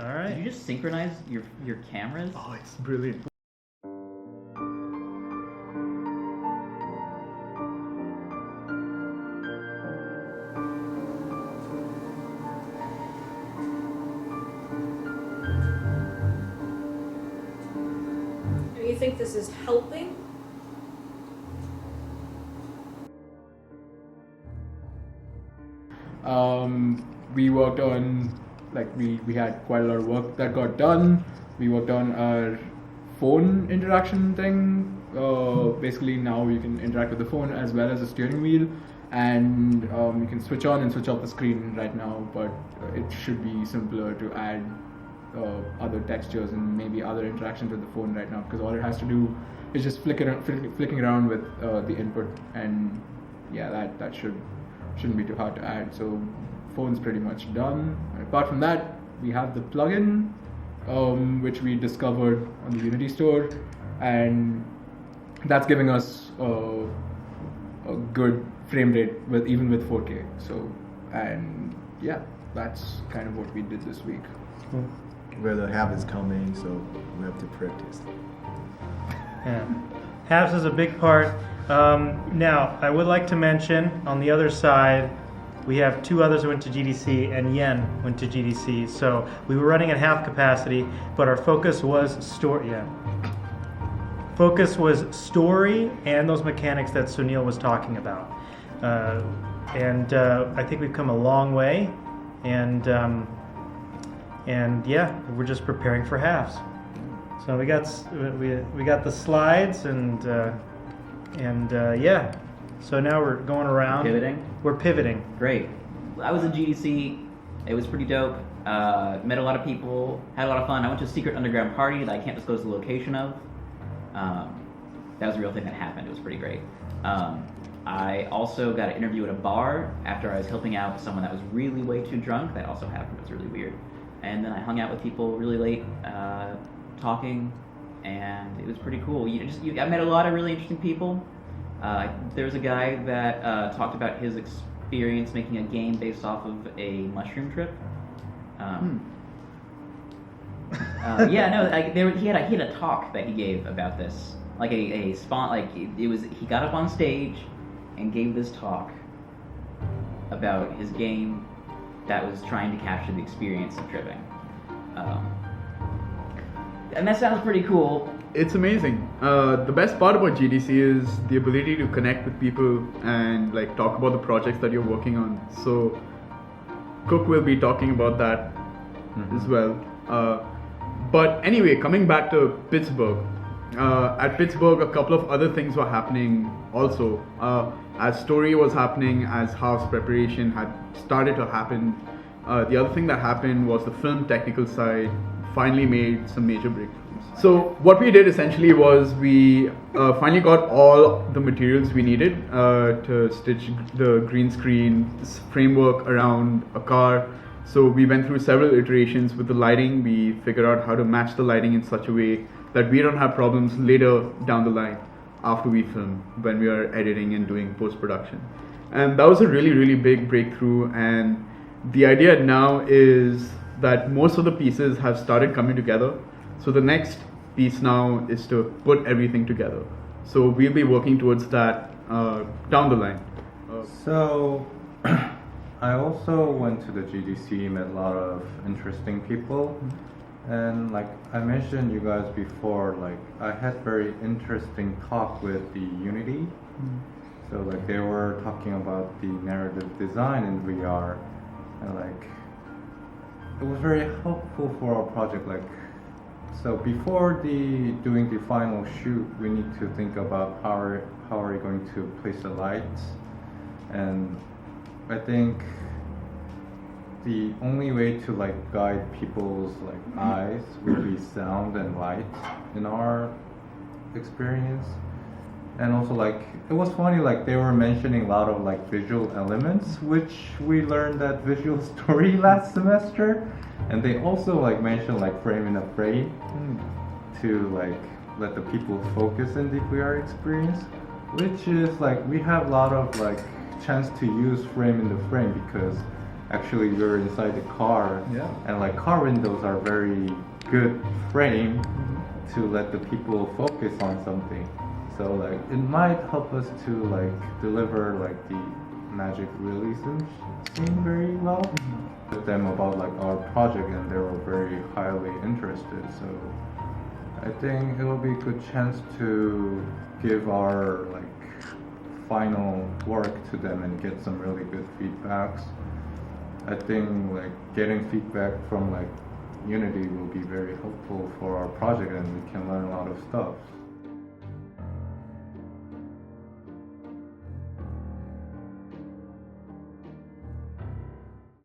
All right. Did you just synchronize your cameras? Oh, it's brilliant. Do you think this is helping? We worked on, we had quite a lot of work that got done. We worked on our phone interaction thing. Basically now you can interact with the phone as well as the steering wheel, and you can switch on and switch off the screen right now, but it should be simpler to add other textures and maybe other interactions with the phone right now, because all it has to do is just flicking around with the input, and yeah, that shouldn't be too hard to add. So phone's pretty much done. Apart from that, we have the plugin, which we discovered on the Unity store, and that's giving us a good frame rate even with 4K. So, and yeah, that's kind of what we did this week. Where the half is coming, so we have to practice. Yeah. Halves is a big part. Now, I would like to mention on the other side, we have two others who went to GDC, and Yen went to GDC. So we were running at half capacity, but our focus was story. Yeah. Focus was story and those mechanics that Sunil was talking about. And I think we've come a long way, and yeah, we're just preparing for halves. So we got the slides, and yeah. So now we're going around. Pivoting? We're pivoting. Great. I was in GDC. It was pretty dope. Met a lot of people. Had a lot of fun. I went to a secret underground party that I can't disclose the location of. That was a real thing that happened. It was pretty great. I also got an interview at a bar after I was helping out someone that was really way too drunk. That also happened. It was really weird. And then I hung out with people really late, talking, and it was pretty cool. I met a lot of really interesting people. There was a guy that talked about his experience making a game based off of a mushroom trip. He had a talk that he gave about this, like he got up on stage and gave this talk about his game that was trying to capture the experience of tripping. And that sounds pretty cool. It's amazing. The best part about GDC is the ability to connect with people and talk about the projects that you're working on. So Cook will be talking about that as well. But anyway, coming back to Pittsburgh. At Pittsburgh, a couple of other things were happening also. As story was happening, as house preparation had started to happen, the other thing that happened was the film technical side finally made some major breakthroughs. So what we did essentially was we finally got all the materials we needed to stitch the green screen framework around a car. So we went through several iterations with the lighting. We figured out how to match the lighting in such a way that we don't have problems later down the line after we film, when we are editing and doing post-production. And that was a really, really big breakthrough. And the idea now is that most of the pieces have started coming together. So the next piece now is to put everything together. So we'll be working towards that down the line. So I also went to the GDC, met a lot of interesting people. And like I mentioned you guys before, I had very interesting talk with the Unity. So they were talking about the narrative design in VR, and it was very helpful for our project. So before doing the final shoot, we need to think about how are we going to place the lights, and I think the only way to guide people's eyes would be sound and light in our experience. And also it was funny, they were mentioning a lot of visual elements, which we learned at Visual Story last semester, and they also mentioned frame in a frame to let the people focus in the VR experience, which is we have a lot of chance to use frame in the frame, because actually we're inside the car, Yeah. and like car windows are very good frame to let the people focus on something. So like it might help us to like deliver like the magic realism scene very well. With them about like our project, and they were very highly interested. So I think it will be a good chance to give our like final work to them and get some really good feedbacks. I think like getting feedback from like Unity will be very helpful for our project, and we can learn a lot of stuff.